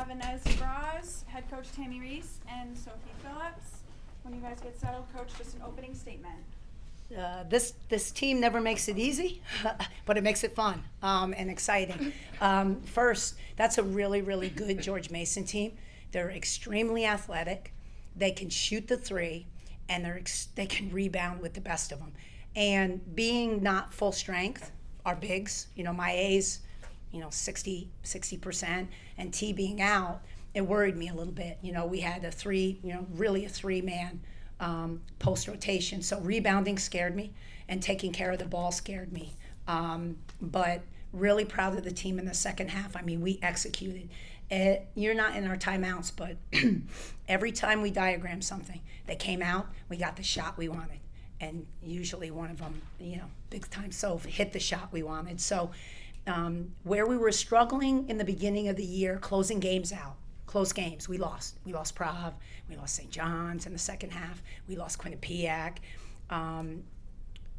have Ines Debroise, head coach Tammi Reiss, and Sophie Phillips. When you guys get settled, coach, just an opening statement. This team never makes it easy, but it makes it fun and exciting. First, that's a really, really good George Mason team. They're extremely athletic. They can shoot the three, and they can rebound with the best of them. And being not full strength, our bigs, my A's, 60%, and T being out, it worried me a little bit. We had really a three-man post rotation. So rebounding scared me, and taking care of the ball scared me. But really proud of the team in the second half. I mean, we executed. You're not in our timeouts, but every time we diagrammed something, they came out, we got the shot we wanted. And usually one of them, big time Soph, hit the shot we wanted. So where we were struggling in the beginning of the year, closing games out, close games, we lost. We lost Prav, we lost St. John's in the second half, we lost Quinnipiac.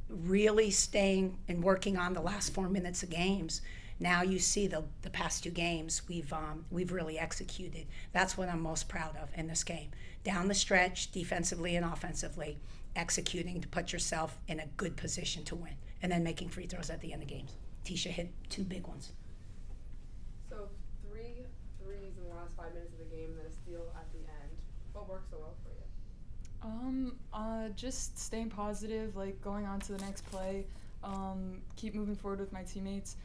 Really staying and working on the last 4 minutes of games. Now you see the past two games, we've really executed. That's what I'm most proud of in this game. Down the stretch, defensively and offensively, executing to put yourself in a good position to win, and then making free throws at the end of games. Tisha hit two big ones. So 3 threes in the last 5 minutes of the game, then a steal at the end. What worked so well for you? Just staying positive, going on to the next play, keep moving forward with my teammates.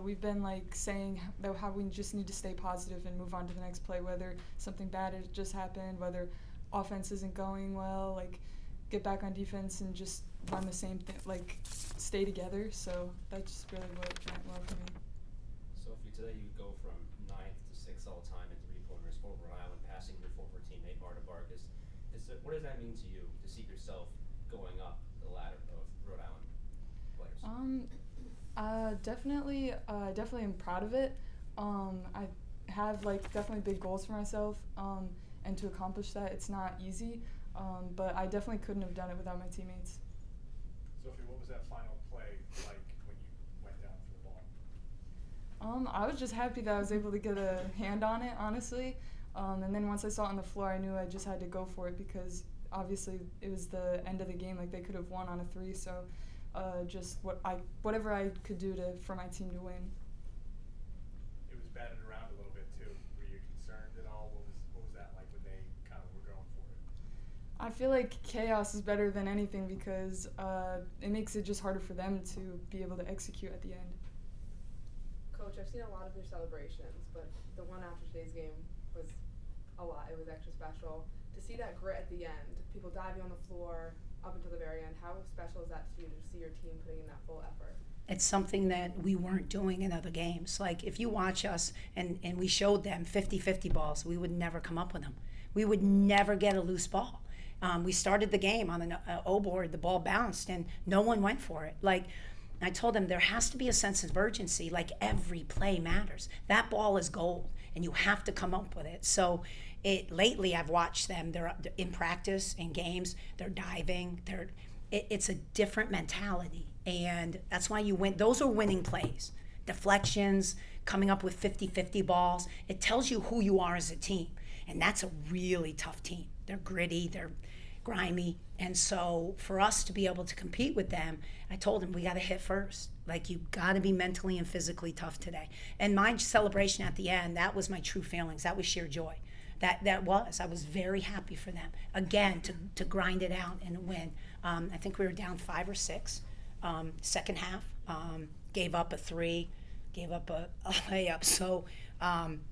We've been saying how we just need to stay positive and move on to the next play, whether something bad has just happened, whether offense isn't going well, get back on defense and just run the same thing, stay together. So that's really what went well for me. Sophie, today you go from 9th to 6th all time in three-pointers for Rhode Island, passing your former teammate Marta Vargas. What does that mean to you to see yourself going up the ladder of Rhode Island players? Definitely am proud of it. I have definitely big goals for myself, and to accomplish that, it's not easy. But I definitely couldn't have done it without my teammates. Sophie, what was that final play like when you went down for the ball? I was just happy that I was able to get a hand on it, honestly. And then once I saw it on the floor, I knew I just had to go for it because obviously it was the end of the game. They could have won on a three, so just whatever I could do for my team to win. It was batted around a little bit too. Were you concerned at all? What was that like when they kind of were going for it? I feel like chaos is better than anything because it makes it just harder for them to be able to execute at the end. Coach, I've seen a lot of your celebrations, but the one after today's game was a lot. It was extra special. To see that grit at the end, people diving on the floor up until the very end, how special is that to you to see your team putting in that full effort? It's something that we weren't doing in other games. If you watch us and we showed them 50-50 balls, we would never come up with them. We would never get a loose ball. We started the game on an O board, the ball bounced, and no one went for it. I told them there has to be a sense of urgency. Every play matters. That ball is gold, and you have to come up with it. So lately I've watched them. They're in practice, in games, they're diving. It's a different mentality, and that's why you win. Those are winning plays. Deflections, coming up with 50-50 balls. It tells you who you are as a team, and that's a really tough team. They're gritty, they're grimy, and so for us to be able to compete with them, I told them we got to hit first. You got to be mentally and physically tough today. And my celebration at the end, that was my true feelings. That was sheer joy. I was very happy for them. Again, to grind it out and win. I think we were down 5 or 6. Second half, gave up a 3, gave up a layup. So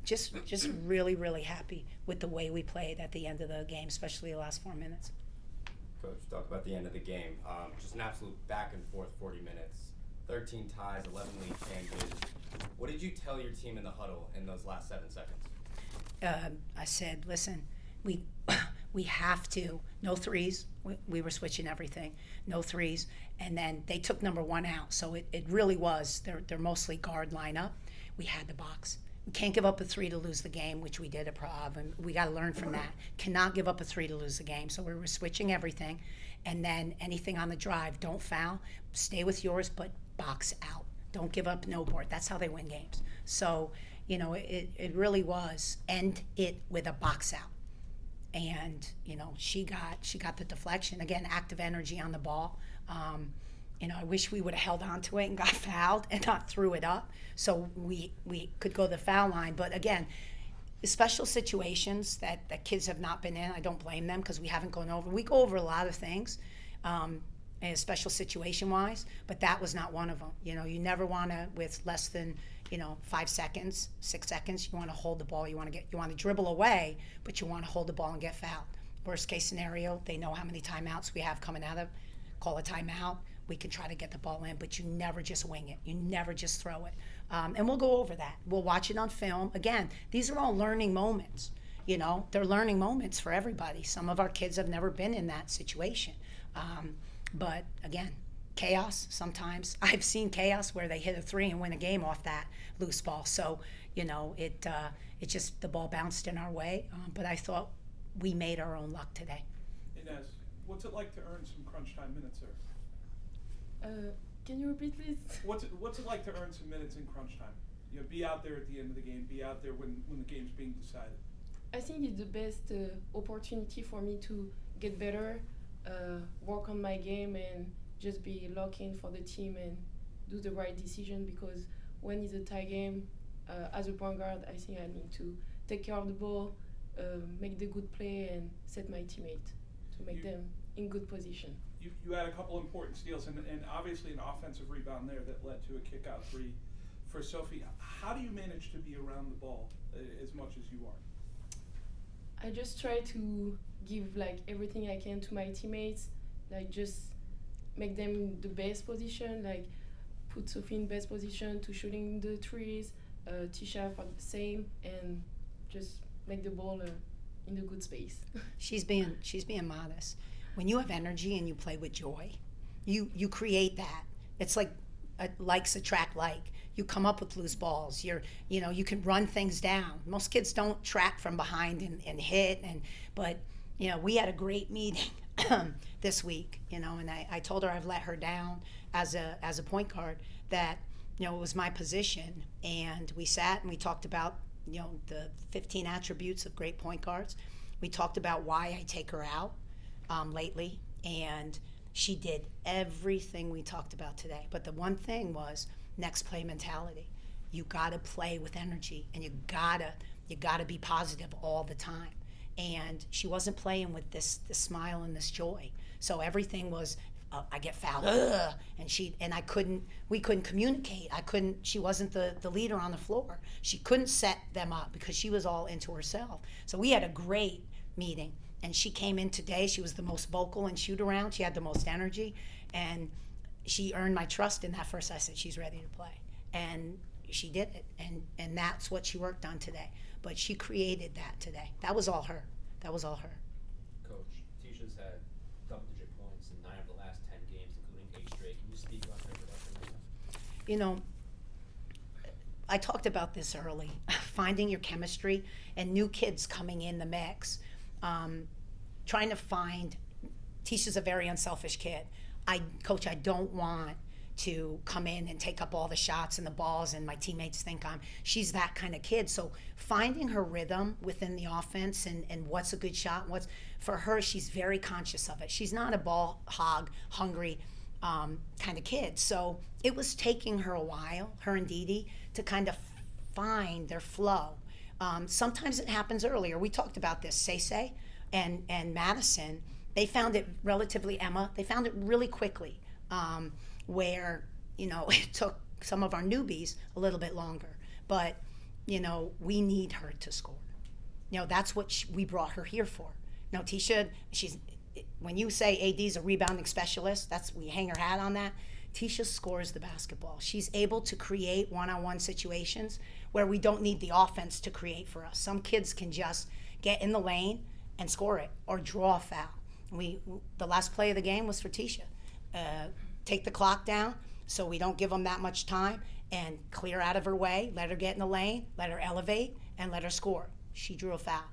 just really, really happy with the way we played at the end of the game, especially the last 4 minutes. Coach, talk about the end of the game. Just an absolute back and forth 40 minutes. 13 ties, 11 lead changes. What did you tell your team in the huddle in those last 7 seconds? I said, listen, we have to. No threes. We were switching everything. No threes. And then they took number 1 out. So it really was. They're mostly guard lineup. We had the box. We can't give up a 3 to lose the game, which we did at Prav, and we got to learn from that. Cannot give up a 3 to lose the game. So we were switching everything. And then anything on the drive, don't foul. Stay with yours, but box out. Don't give up no board. That's how they win games. So, you know, it really was end it with a box out. And, you know, she got the deflection. Again, active energy on the ball. You know, I wish we would have held on to it and got fouled and not threw it up so we could go to the foul line. But again, special situations that kids have not been in, I don't blame them because we haven't gone over. We go over a lot of things, special situation-wise, but that was not one of them. You know, you never want to, with less than, you know, 5 seconds, 6 seconds, you want to hold the ball. You want to dribble away, but you want to hold the ball and get fouled. Worst case scenario, they know how many timeouts we have coming out of. Call a timeout. We can try to get the ball in, but you never just wing it. You never just throw it. And we'll go over that. We'll watch it on film. Again, these are all learning moments. You know, they're learning moments for everybody. Some of our kids have never been in that situation. But again, chaos sometimes. I've seen chaos where they hit a three and win a game off that loose ball. So, you know, it just, the ball bounced in our way. But I thought we made our own luck today. Ines, what's it like to earn some crunch time minutes, sir? Can you repeat, please? What's it like to earn some minutes in crunch time? You know, be out there at the end of the game, be out there when the game's being decided. I think it's the best opportunity for me to get better, work on my game, and just be locked in for the team and do the right decision. Because when it's a tie game, as a point guard, I think I need to take care of the ball, make the good play, and set my teammate to make them in good position. You had a couple important steals and obviously an offensive rebound there that led to a kick-out three for Sophie. How do you manage to be around the ball as much as you are? I just try to give like everything I can to my teammates, like just make them in the best position, like put Sophie in best position to shooting the threes, Tisha for the same, and just make the ball in the good space. She's being modest. When you have energy and you play with joy, you create that. It's like likes attract like. You come up with loose balls. You can run things down. Most kids don't trap from behind and hit. But you know, we had a great meeting this week. You know, and I told her I've let her down as a point guard. That, you know, it was my position, and we sat and we talked about, you know, the 15 attributes of great point guards. We talked about why I take her out lately, and she did everything we talked about today. But the one thing was next play mentality. You gotta play with energy, and you gotta be positive all the time. And she wasn't playing with this smile and this joy. So everything was, I get fouled, and we couldn't communicate. She wasn't the leader on the floor. She couldn't set them up because she was all into herself. So we had a great meeting. And she came in today, she was the most vocal and shoot around, she had the most energy, and she earned my trust in that first. I said, she's ready to play. And she did it, and that's what she worked on today. But she created that today. That was all her. Coach, Tisha's had double-digit points in 9 of the last 10 games, including 8 straight. Can you speak about her production right now? You know, I talked about this early, finding your chemistry and new kids coming in the mix. Trying to find, Tisha's a very unselfish kid. Coach, I don't want to come in and take up all the shots and the balls and my teammates think she's that kind of kid. So finding her rhythm within the offense and what's a good shot, for her, she's very conscious of it. She's not a ball hog, hungry kind of kid. So it was taking her a while, her and Dee Dee, to kind of find their flow. Sometimes it happens earlier. We talked about this, Say and Madison, they found it they found it really quickly, where, you know, it took some of our newbies a little bit longer. But, you know, we need her to score. You know, that's what we brought her here for. You know, Tisha, when you say AD's a rebounding specialist, we hang her hat on that. Tisha scores the basketball. She's able to create one-on-one situations where we don't need the offense to create for us. Some kids can just get in the lane and score it or draw a foul. The last play of the game was for Tisha. Take the clock down so we don't give them that much time and clear out of her way, let her get in the lane, let her elevate, and let her score. She drew a foul.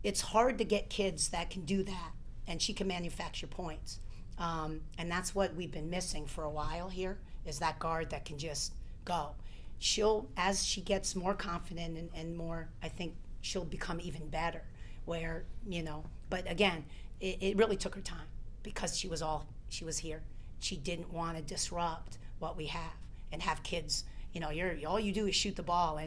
It's hard to get kids that can do that, and she can manufacture points. And that's what we've been missing for a while here, is that guard that can just go. she'll, as she gets more confident and more, I think she'll become even better. Where, but again, it really took her time because she was here. She didn't want to disrupt what we have and have kids. All you do is shoot the ball,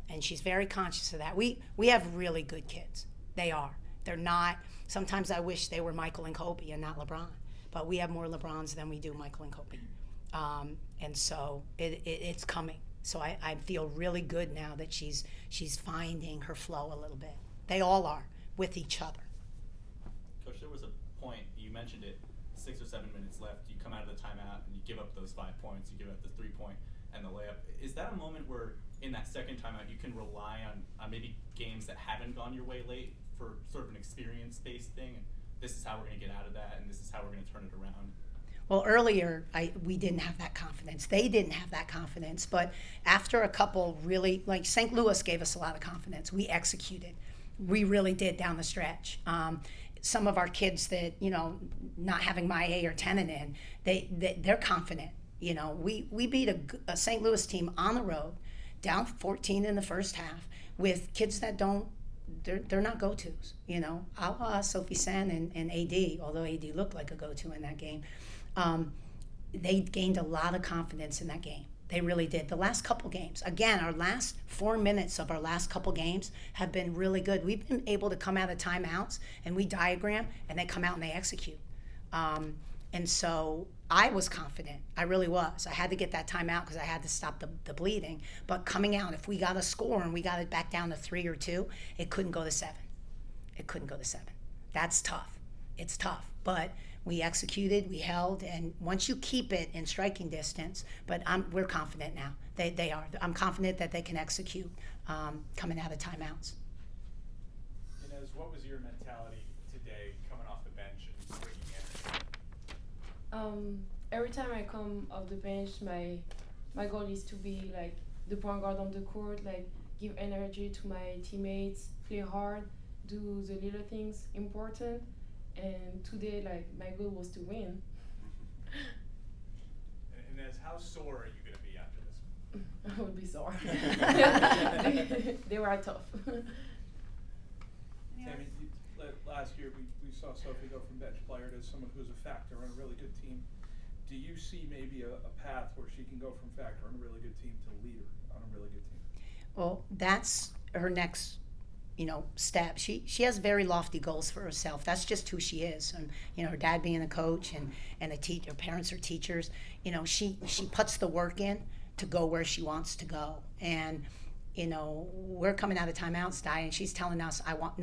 and she's very conscious of that. We have really good kids. They are. They're not. Sometimes I wish they were Michael and Kobe and not LeBron, but we have more LeBrons than we do Michael and Kobe, and so it's coming. So I feel really good now that she's finding her flow a little bit. They all are with each other. Coach, there was a point, you mentioned it, 6 or 7 minutes left, you come out of the timeout and you give up those 5 points, you give up the 3-point and the layup. Is that a moment where in that second timeout you can rely on maybe games that haven't gone your way late for sort of an experience-based thing? And this is how we're going to get out of that, and this is how we're going to turn it around. Well, earlier, we didn't have that confidence. They didn't have that confidence. But after a couple really, like St. Louis gave us a lot of confidence. We executed. We really did down the stretch. Some of our kids that, not having my A or tenon in, they're confident. We beat a St. Louis team on the road, down 14 in the first half, with kids that they're not go-tos, a la Sophie Sen and AD, although AD looked like a go-to in that game. They gained a lot of confidence in that game. They really did. The last couple games, again, our last 4 minutes of our last couple games have been really good. We've been able to come out of timeouts and we diagram, and they come out and they execute. And so I was confident. I really was. I had to get that timeout because I had to stop the bleeding. But coming out, if we got a score and we got it back down to 3 or 2, it couldn't go to 7. It couldn't go to 7. That's tough. It's tough. But we executed, we held, and once you keep it in striking distance, but we're confident now. They are. I'm confident that they can execute coming out of timeouts. Ines, what was your mentality today coming off the bench and bringing in? Every time I come off the bench, my goal is to be like the point guard on the court, like give energy to my teammates, play hard, do the little things important. And today, my goal was to win. And Ines, how sore are you going to be after this? I would be sore. They were tough. Tammi, last year we saw Sophie go from bench player to someone who's a factor on a really good team. Do you see maybe a path where she can go from factor on a really good team to leader on a really good team? Well, that's her next step. She has very lofty goals for herself. That's just who she is. And her dad being a coach and her parents are teachers. She puts the work in to go where she wants to go. And we're coming out of timeouts, Di, and she's telling us, I want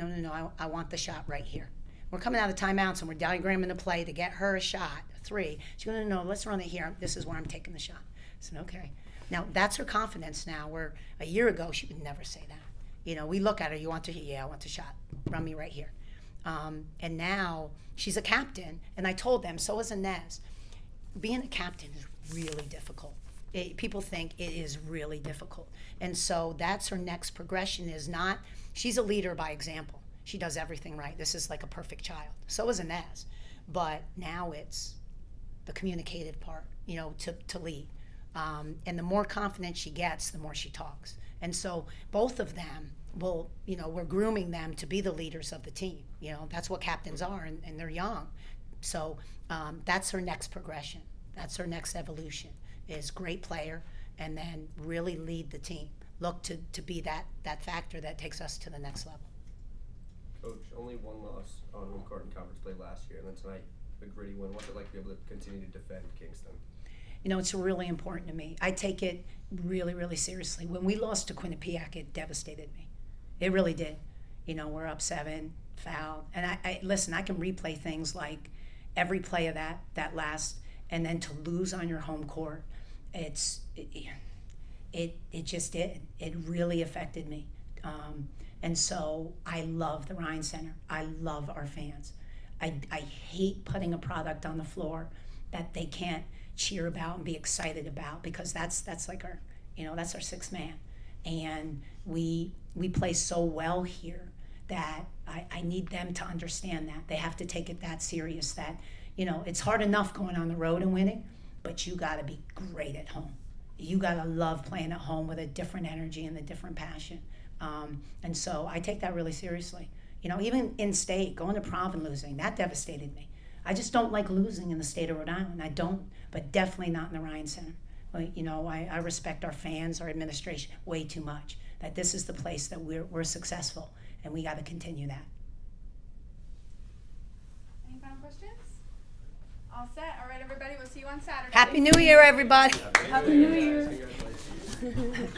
the shot right here. We're coming out of timeouts and we're diagramming the play to get her a shot, a 3. She's going, no, let's run it here. This is where I'm taking the shot. I said, okay. Now that's her confidence now, where a year ago she would never say that. We look at her, you want to, yeah, I want the shot. Run me right here. And now she's a captain. And I told them, so is Ines. Being a captain is really difficult. People think it is really difficult. And so that's her next progression she's a leader by example. She does everything right. This is like a perfect child. So is Ines. But now it's the communicative part, to lead. And the more confident she gets, the more she talks. And so both of them we're grooming them to be the leaders of the team. That's what captains are, and they're young. So that's her next progression. That's her next evolution, is great player and then really lead the team. Look to be that factor that takes us to the next level. Coach, only one loss on home court in conference play last year, and then tonight, a gritty win. What's it like to be able to continue to defend Kingston? It's really important to me. I take it really, really seriously. When we lost to Quinnipiac, it devastated me. It really did. We're up 7, foul. And I listen, I can replay things like every play of that last, and then to lose on your home court, it just did. It really affected me. And so I love the Ryan Center. I love our fans. I hate putting a product on the floor that they can't cheer about and be excited about, because that's like our that's our sixth man, and we play so well here that I need them to understand that they have to take it that serious, that it's hard enough going on the road and winning, but you got to be great at home. you gotta love playing at home with a different energy and a different passion. And so I take that really seriously. You know, even in state, going to Prov and losing, that devastated me. I just don't like losing in the state of Rhode Island. I don't, but definitely not in the Ryan Center. You know, I respect our fans, our administration way too much. That this is the place that we're successful, and we got to continue that. Any final questions? All set. All right, everybody. We'll see you on Saturday. Happy New Year, everybody. Happy New Year. Congratulations.